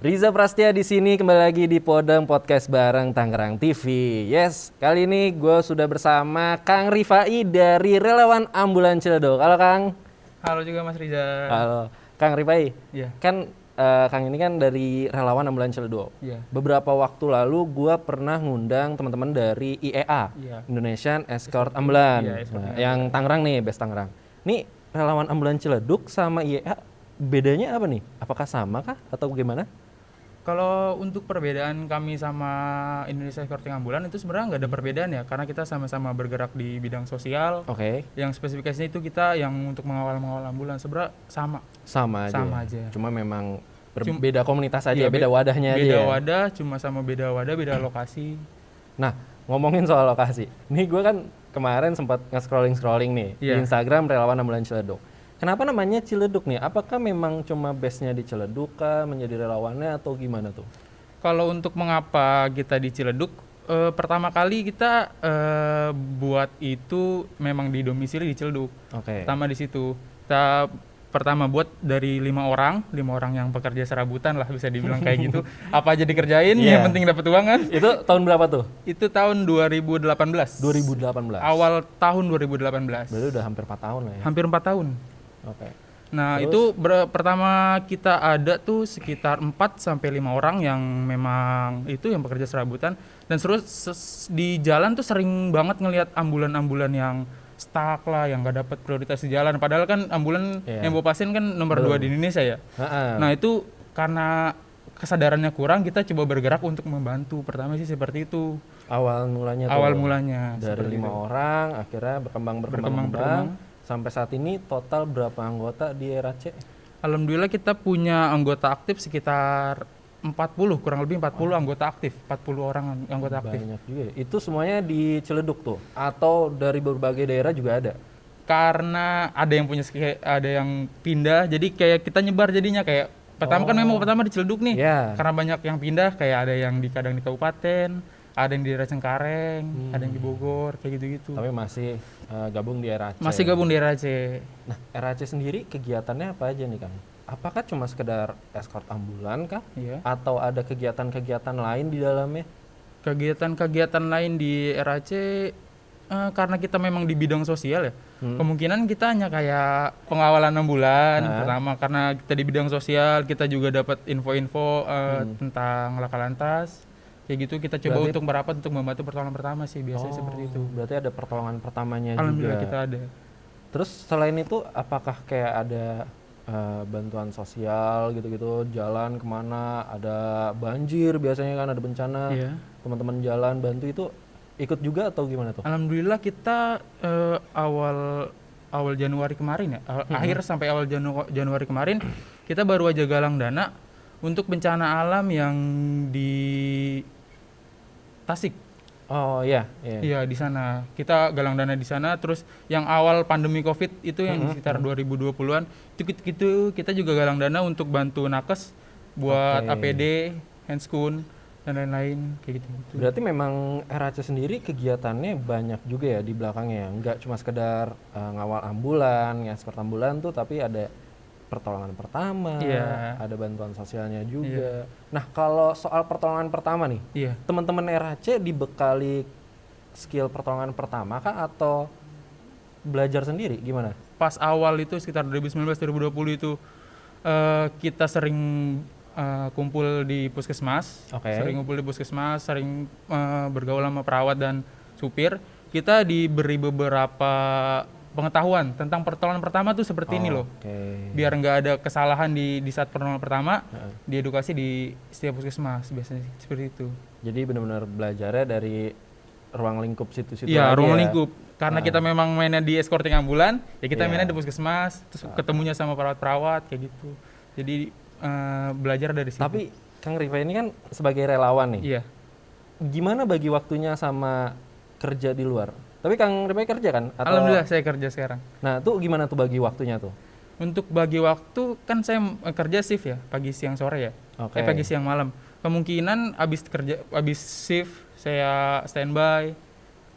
Riza Prastia di sini kembali lagi di Podeng Podcast bareng Tangerang TV. Yes, kali ini gue sudah bersama Kang Rifai dari Relawan Ambulan Ciledug. Halo Kang. Halo juga Mas Riza. Halo Kang Rifai. Iya. Kan Kang ini kan dari Relawan Ambulan Ciledug. Iya. Beberapa waktu lalu gue pernah ngundang teman-teman dari IEA, Iya. Indonesian Escort Ambulan. Iya, Escort Nah, Ambulan. yang Tangerang nih, Best Tangerang. Nih Relawan Ambulan Ciledug sama IEA bedanya apa nih? Apakah sama kah atau bagaimana? Kalau untuk perbedaan kami sama Indonesia Escorting Ambulan itu sebenarnya nggak ada perbedaan ya, karena kita sama-sama bergerak di bidang sosial. Oke. Yang spesifikasinya itu kita yang untuk mengawal ambulan sebenarnya sama. Sama aja. Cuma memang beda komunitas aja, Iya, beda wadahnya aja. Beda ya? wadah, cuma sama beda wadah, beda lokasi. Nah, ngomongin soal lokasi. Nih gue kan kemarin sempat nge-scrolling nih di Iya. Instagram Relawan Ambulan Ciledug. Kenapa namanya Ciledug nih? Apakah memang cuma base-nya di Ciledug kah, menjadi relawannya atau gimana tuh? Kalau untuk mengapa kita di Ciledug, pertama kali kita buat itu memang di domisili di Ciledug. Oke. Pertama di situ. Kita pertama buat dari 5 orang yang pekerja serabutan lah bisa dibilang kayak gitu. Apa aja dikerjain, Iya. yang penting dapat uang kan. Itu tahun berapa tuh? Itu tahun 2018. 2018. Awal tahun 2018. Berarti udah hampir 4 tahun lah ya. Hampir 4 tahun. Oke. Nah, Terus? itu pertama kita ada tuh sekitar 4 sampai 5 orang yang memang itu yang pekerja serabutan, dan di jalan tuh sering banget ngelihat ambulan-ambulan yang stuck lah, yang nggak dapat prioritas di jalan. Padahal kan ambulan Iya. yang bawa pasien kan nomor 2 di Indonesia ya. Ha-ha. Nah, itu karena kesadarannya kurang, kita coba bergerak untuk membantu. Pertama sih seperti itu. Awal mulanya tuh. Awal mulanya Dari seperti 5 itu. orang, akhirnya berkembang. Sampai saat ini total berapa anggota di RAC? Alhamdulillah kita punya anggota aktif sekitar 40, kurang lebih 40 anggota aktif, 40 orang anggota aktif. Banyak juga ya. Itu semuanya di Ciledug tuh? Atau dari berbagai daerah juga ada? Karena ada yang ada yang pindah, jadi kayak kita nyebar jadinya kayak pertama kan memang pertama di Ciledug nih. Iya. Karena banyak yang pindah, kayak ada yang kadang di kabupaten, ada yang di daerah Cengkareng, ada yang di Bogor, kayak gitu-gitu. Tapi masih gabung di RAC. Masih gabung di RAC. Nah, RAC sendiri kegiatannya apa aja nih Kang? Apakah cuma sekedar escort ambulan kah? Iya. Atau ada kegiatan-kegiatan lain di dalamnya? Kegiatan-kegiatan lain di RAC karena kita memang di bidang sosial ya, kemungkinan kita hanya kayak pengawalan ambulan pertama, karena kita di bidang sosial, kita juga dapat info-info tentang laka lantas kayak gitu. Kita coba untuk merapat untuk membantu pertolongan pertama sih, biasanya seperti itu. Berarti ada pertolongan pertamanya juga. Alhamdulillah kita ada. Terus selain itu apakah kayak ada bantuan sosial gitu-gitu, jalan kemana, ada banjir biasanya kan, ada bencana, Iya. teman-teman jalan bantu itu ikut juga atau gimana tuh? Alhamdulillah kita awal Januari kemarin ya, akhir sampai awal Januari kemarin kita baru aja galang dana untuk bencana alam yang di Tasik. Oh iya. Iya, di sana. Kita galang dana di sana. Terus yang awal pandemi Covid itu yang sekitar 2020-an, itu kita juga galang dana untuk bantu nakes buat APD, handscoon dan lain-lain kayak gitu. Berarti memang RAC sendiri kegiatannya banyak juga ya di belakangnya. Nggak cuma sekedar ngawal ambulan, escort ambulan tuh, tapi ada pertolongan pertama, Iya. ada bantuan sosialnya juga. Nah, kalau soal pertolongan pertama nih, Iya. teman-teman RAC dibekali skill pertolongan pertama kah atau belajar sendiri gimana? Pas awal itu sekitar 2019-2020 itu kita sering kumpul di puskesmas, sering bergaul sama perawat dan supir. Kita diberi beberapa pengetahuan tentang pertolongan pertama tuh seperti ini loh. Biar nggak ada kesalahan di saat pertolongan pertama, diedukasi di setiap puskesmas biasanya seperti itu. Jadi benar-benar belajarnya dari ruang lingkup situ-situ. Iya, aja ruang ya? lingkup. Karena kita memang mainnya di escorting ambulan, ya kita mainnya di puskesmas, terus ketemunya sama perawat-perawat kayak gitu. Jadi belajar dari situ. Tapi Kang Rifa ini kan sebagai relawan nih. Iya. Gimana bagi waktunya sama kerja di luar? Tapi Kang Rifa kerja kan? Atau... Alhamdulillah saya kerja sekarang. Nah, tuh gimana tuh bagi waktunya tuh? Untuk bagi waktu kan saya kerja shift ya, pagi siang sore ya. Pagi siang malam. Kemungkinan habis shift saya standby.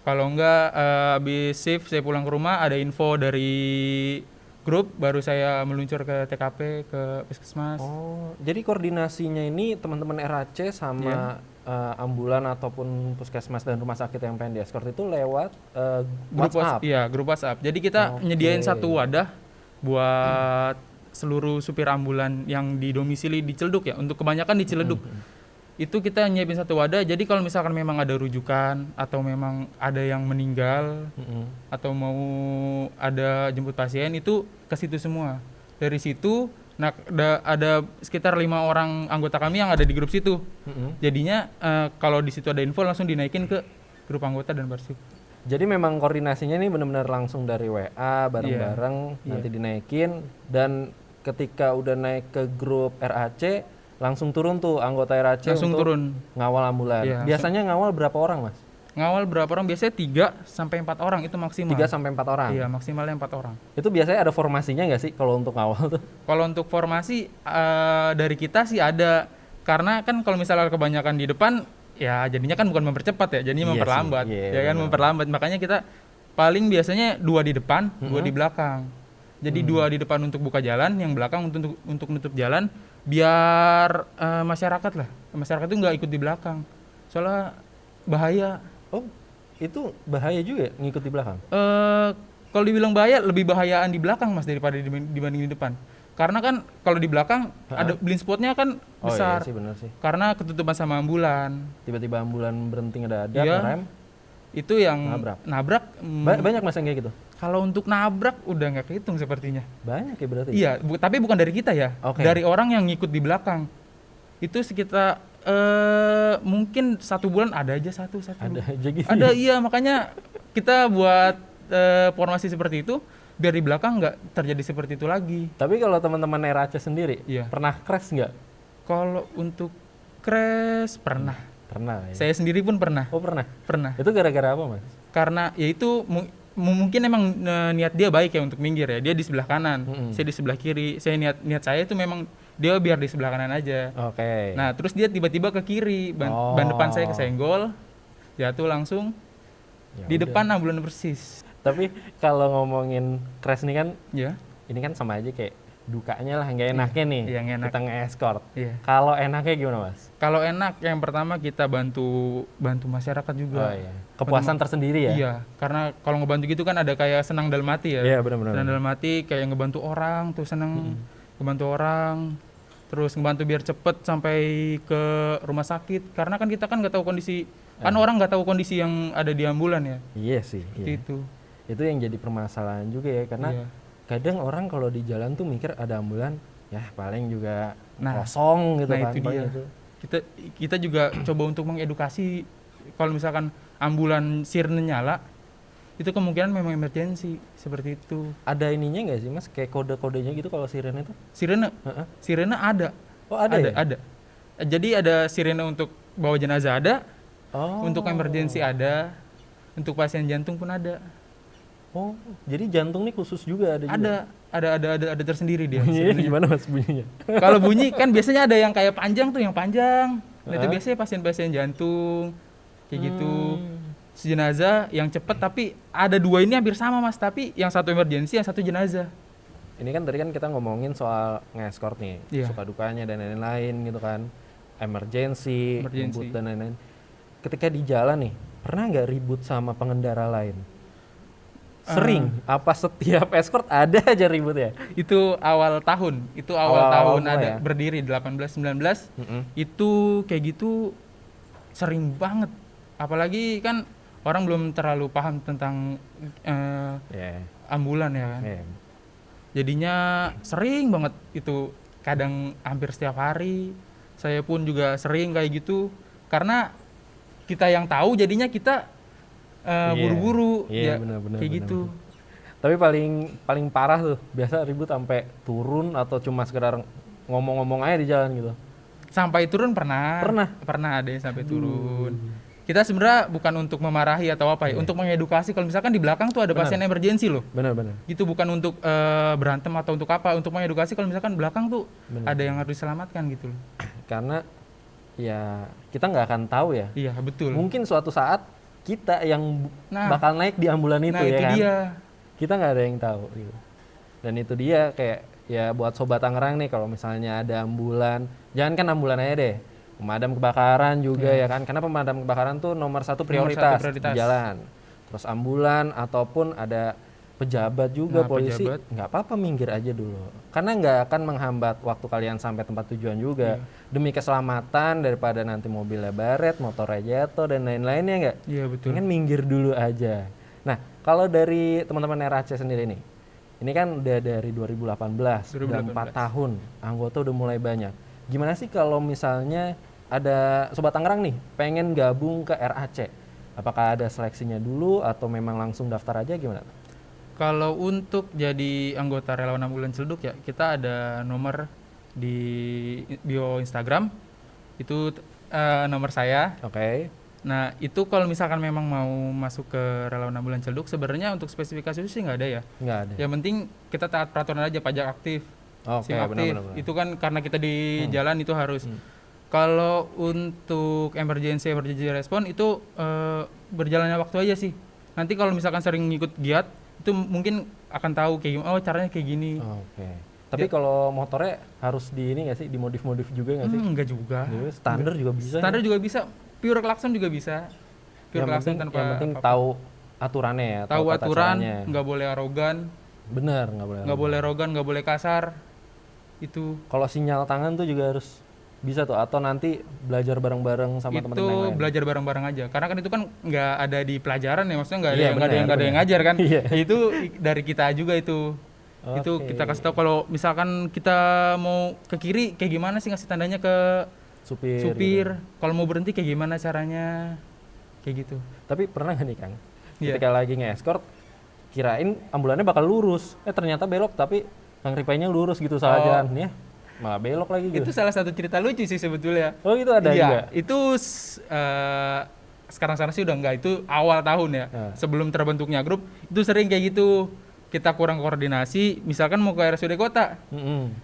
Kalau enggak habis shift saya pulang ke rumah, ada info dari grup, baru saya meluncur ke TKP, ke puskesmas. Oh, jadi koordinasinya ini teman-teman RAC sama ambulan ataupun puskesmas dan rumah sakit yang pengen dieskort itu lewat Grup WhatsApp. Iya, grup WhatsApp. Jadi kita Oke. nyediain satu wadah buat seluruh supir ambulan yang didomisili di Ciledug ya. Untuk kebanyakan di Ciledug. Itu kita nyiapin satu wadah. Jadi kalau misalkan memang ada rujukan atau memang ada yang meninggal atau mau ada jemput pasien, itu ke situ semua. Dari situ ada sekitar 5 orang anggota kami yang ada di grup situ. Jadinya kalau di situ ada info langsung dinaikin ke grup anggota dan barsip. Jadi memang koordinasinya ini benar-benar langsung dari WA bareng-bareng nanti dinaikin, dan ketika udah naik ke grup RAC langsung turun tuh anggota RAC Langsung untuk turun. ngawal ambulan. Iya, Biasanya ngawal berapa orang, Mas? Ngawal berapa orang? Biasanya 3 sampai 4 orang itu maksimal. 3 sampai 4 orang. Iya, maksimalnya 4 orang. Itu biasanya ada formasinya nggak sih kalau untuk ngawal tuh? Kalau untuk formasi dari kita sih ada. Karena kan kalau misalnya kebanyakan di depan, ya jadinya kan bukan mempercepat ya, jadinya Iya memperlambat. sih, iya, Ya kan benar. memperlambat. Makanya kita paling biasanya 2 di depan, 2 di belakang. Jadi 2 di depan untuk buka jalan, yang belakang untuk nutup jalan, biar masyarakat itu nggak ikut di belakang. Soalnya bahaya. Oh, itu bahaya juga ya, ngikut di belakang? Kalau dibilang bahaya, lebih bahayaan di belakang Mas daripada dibanding di depan. Karena kan kalau di belakang ada blind spotnya kan besar. Oh iya sih, benar sih. Karena ketutupan sama ambulan. Tiba-tiba ambulan berhenti ngedadak, Iya. ngerem. Itu yang nabrak. Banyak Mas yang kayak gitu? Kalau untuk nabrak udah nggak kehitung sepertinya. Banyak ya berarti? Iya, tapi bukan dari kita ya. Oke. Dari orang yang ngikut di belakang. Itu sekitar mungkin 1 bulan ada aja satu. Ada aja gitu. Ada, iya, makanya kita buat formasi seperti itu biar di belakang nggak terjadi seperti itu lagi. Tapi kalau teman-teman RAC sendiri, Iya. pernah crash nggak? Kalau untuk crash pernah. Pernah ya? Saya sendiri pun pernah. Oh pernah? Pernah. Itu gara-gara apa Mas? Karena ya itu mungkin emang niat dia baik ya untuk minggir ya. Dia di sebelah kanan, saya di sebelah kiri. Saya niat saya itu memang dia biar di sebelah kanan aja. Oke. Nah, terus dia tiba-tiba ke kiri, ban depan saya kesenggol, jatuh langsung Ya di udah. depan ambulan persis. Tapi kalau ngomongin crash nih kan, Ya. ini kan sama aja kayak dukanya lah, nggak enaknya nih. Iya, nggak enak. Kita nge-escort. Iya. Kalau enaknya gimana Mas? Kalau enak, yang pertama kita bantu masyarakat juga. Oh iya. Kepuasan tersendiri ya? Iya, karena kalau ngebantu gitu kan ada kayak senang dalam hati ya. Iya benar-benar. Senang dalam hati kayak ngebantu orang tuh seneng, ngebantu orang, terus ngebantu biar cepet sampai ke rumah sakit. Karena kan kita kan nggak tahu kondisi, kan orang nggak tahu kondisi yang ada di ambulan ya. Iya sih. Seperti Iya. itu. Itu yang jadi permasalahan juga ya, karena Iya. kadang orang kalau di jalan tuh mikir ada ambulan, ya paling juga Nah, kosong gitu nah kan. itu paling dia. itu. Kita juga coba untuk mengedukasi kalau misalkan ambulan sirene nyala, itu kemungkinan memang emergensi seperti itu. Ada ininya nggak sih Mas, kayak kode-kodenya gitu kalau sirene itu? Sirene, Heeh. sirene ada. Oh ada ya? Ada. Jadi ada sirene untuk bawa jenazah ada, Oh. untuk emergensi ada, untuk pasien jantung pun ada. Oh, jadi jantung nih khusus juga ada juga? Ada tersendiri dia. Bunyinya sirenenya. gimana Mas bunyinya? Kalau bunyi kan biasanya ada yang kayak panjang tuh, yang panjang. Nah, itu Heeh. biasanya pasien-pasien jantung kayak gitu. Hmm. Jenazah yang cepet, tapi ada 2 ini hampir sama Mas, tapi yang satu emergensi, yang satu jenazah. Ini kan tadi kan kita ngomongin soal nge-escort nih, Iya. suka dukanya dan lain-lain gitu kan. Emergency, Emergency. ngebut dan lain-lain. Ketika di jalan nih, pernah nggak ribut sama pengendara lain? Sering? Apa setiap escort ada aja ribut ya? Itu awal tahun, Awal-awal tahun mulai ada ya? berdiri 18-19. Mm-mm. Itu kayak gitu sering banget. Apalagi kan orang belum terlalu paham tentang Ya, ambulan ya kan. ya. Jadinya sering banget itu, kadang hampir setiap hari. Saya pun juga sering kayak gitu, karena kita yang tahu jadinya kita Iya. buru-buru Iya, ya, benar-benar, kayak gitu. Tapi paling parah tuh, biasa ribut sampai turun atau cuma sekedar ngomong-ngomong aja di jalan gitu. Sampai turun pernah. Pernah ada yang sampai turun. Kita sebenarnya bukan untuk memarahi atau apa ya, untuk mengedukasi. Kalau misalkan di belakang tuh ada pasien emergensi loh. Benar-benar. Itu bukan untuk berantem atau untuk apa, untuk mengedukasi kalau misalkan belakang tuh ada yang harus diselamatkan gitu loh. Karena ya kita nggak akan tahu ya. Iya, betul. Mungkin suatu saat kita yang Nah. bakal naik di ambulan itu Nah, ya itu kan. dia. Kita nggak ada yang tahu gitu. Dan itu dia kayak ya buat sobat Tangerang nih, kalau misalnya ada ambulan, jangan kan ambulan aja deh, pemadam kebakaran juga ya kan, karena pemadam kebakaran tuh nomor satu prioritas di jalan. Terus ambulan ataupun ada pejabat juga, polisi, nggak apa-apa minggir aja dulu, karena nggak akan menghambat waktu kalian sampai tempat tujuan juga. Demi keselamatan, daripada nanti mobilnya baret, motornya jatuh dan lain-lainnya nggak. Iya betul. Mendingan minggir dulu aja. Nah, kalau dari teman-teman RAC sendiri nih, ini kan udah dari 2018, udah 4 tahun, anggota udah mulai banyak. Gimana sih kalau misalnya ada Sobat Tangerang nih, pengen gabung ke RAC? Apakah ada seleksinya dulu atau memang langsung daftar aja, gimana? Kalau untuk jadi anggota relawan ambulan Ciledug ya, kita ada nomor di bio Instagram, itu nomor saya. Oke. Nah itu kalau misalkan memang mau masuk ke relawan ambulan Ciledug, sebenarnya untuk spesifikasi sih nggak ada ya. Nggak ada. Yang penting kita taat peraturan aja, pajak aktif, SIM aktif. Benar. Itu kan karena kita di jalan itu harus. Kalau untuk emergency respon itu berjalannya waktu aja sih. Nanti kalau misalkan sering ngikut giat, itu mungkin akan tahu kayak gimana, oh caranya kayak gini. Oke. Tapi kalau motornya harus di ini nggak sih, dimodif-modif juga nggak sih? Enggak juga. Jadi, standar juga bisa. Standar juga bisa. Pure klakson juga bisa. Pure klakson tanpa yang penting tahu aturannya ya. Tahu aturan, nggak boleh arogan. Bener, nggak boleh arogan, nggak boleh kasar. Itu. Kalau sinyal tangan tuh juga harus bisa tuh, atau nanti belajar bareng-bareng sama teman-teman yang lain? Itu belajar bareng-bareng aja, karena kan itu kan nggak ada di pelajaran ya, maksudnya nggak ada yang ngajar kan. Itu dari kita juga itu. Itu kita kasih tahu kalau misalkan kita mau ke kiri kayak gimana sih, ngasih tandanya ke supir. Gitu. Kalau mau berhenti kayak gimana caranya, kayak gitu. Tapi pernah nggak nih Kang, ketika lagi nge-escort kirain ambulannya bakal lurus, ternyata belok, tapi Kang Rifainya lurus gitu, salah jalan ya, malah belok lagi gitu. Itu salah satu cerita lucu sih sebetulnya. Oh itu ada juga? Itu sekarang sih udah enggak, itu awal tahun ya, sebelum terbentuknya grup, itu sering kayak gitu. Kita kurang koordinasi, misalkan mau ke RSUD kota,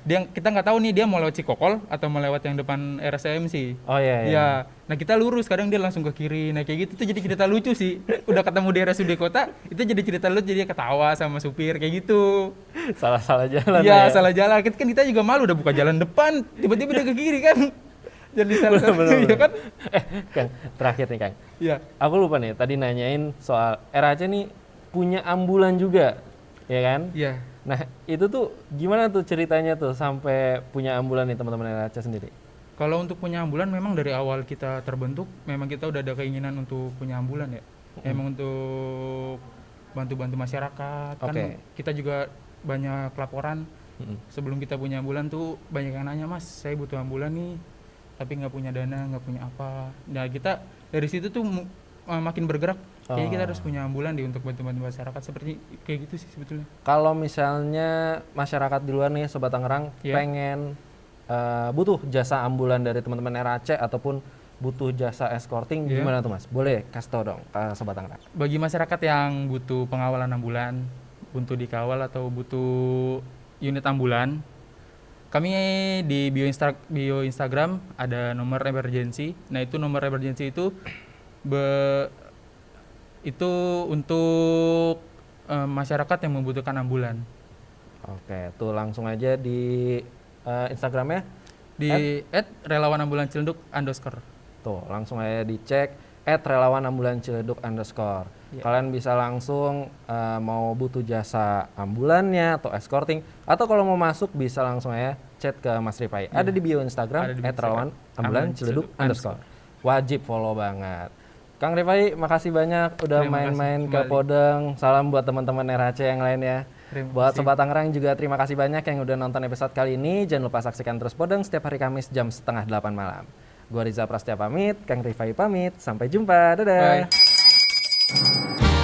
kita nggak tahu nih dia mau lewat Cikokol atau mau lewat yang depan RSMC. Oh iya. Nah kita lurus, kadang dia langsung ke kiri. Nah kayak gitu tuh jadi cerita lucu sih. Udah ketemu di RSUD kota, itu jadi cerita lucu, jadi dia ketawa sama supir kayak gitu. Salah jalan. Iya, salah jalan. Kan kita juga malu, udah buka jalan depan, tiba-tiba dia ke kiri kan. Jadi salah ya kan? Kang, terakhir nih Kang. Iya. Aku lupa nih, tadi nanyain soal RAC nih punya ambulan juga. Ya kan? Iya. Nah itu tuh gimana tuh ceritanya tuh sampai punya ambulan nih teman-teman RAC sendiri? Kalau untuk punya ambulan memang dari awal kita terbentuk, memang kita udah ada keinginan untuk punya ambulan ya. Memang untuk bantu-bantu masyarakat. Kan kita juga banyak laporan. Sebelum kita punya ambulan tuh banyak yang nanya, Mas saya butuh ambulan nih, tapi nggak punya dana, nggak punya apa. Nah kita dari situ tuh makin bergerak. Kayaknya kita harus punya ambulan untuk bantu-bantu masyarakat, seperti kayak gitu sih sebetulnya. Kalau misalnya masyarakat di luar nih Sobat Tangerang pengen butuh jasa ambulan dari teman-teman RAC ataupun butuh jasa escorting, gimana tuh Mas? Boleh kasih tau dong ke Sobat Tangerang. Bagi masyarakat yang butuh pengawalan ambulan, butuh dikawal atau butuh unit ambulan, kami di bio Instagram ada nomor emergency. Nah itu nomor emergency itu untuk masyarakat yang membutuhkan ambulan. Oke, tuh langsung aja di Instagramnya di @relawanambulanCiledug_. Tuh langsung aja dicek @relawanambulanCiledug_. Kalian bisa langsung mau butuh jasa ambulannya atau escorting, atau kalau mau masuk bisa langsung aja chat ke Mas Rifai. Ada di bio Instagram @relawanambulanCiledug_. Wajib follow banget. Kang Rifai, makasih banyak udah main-main ke Podeng. Salam buat teman-teman RAC yang lain ya. Buat Sobat Tangerang juga terima kasih banyak yang udah nonton episode kali ini. Jangan lupa saksikan terus Podeng setiap hari Kamis jam 7:30 malam. Gua Riza Prastia pamit, Kang Rifai pamit. Sampai jumpa. Dadah. Bye.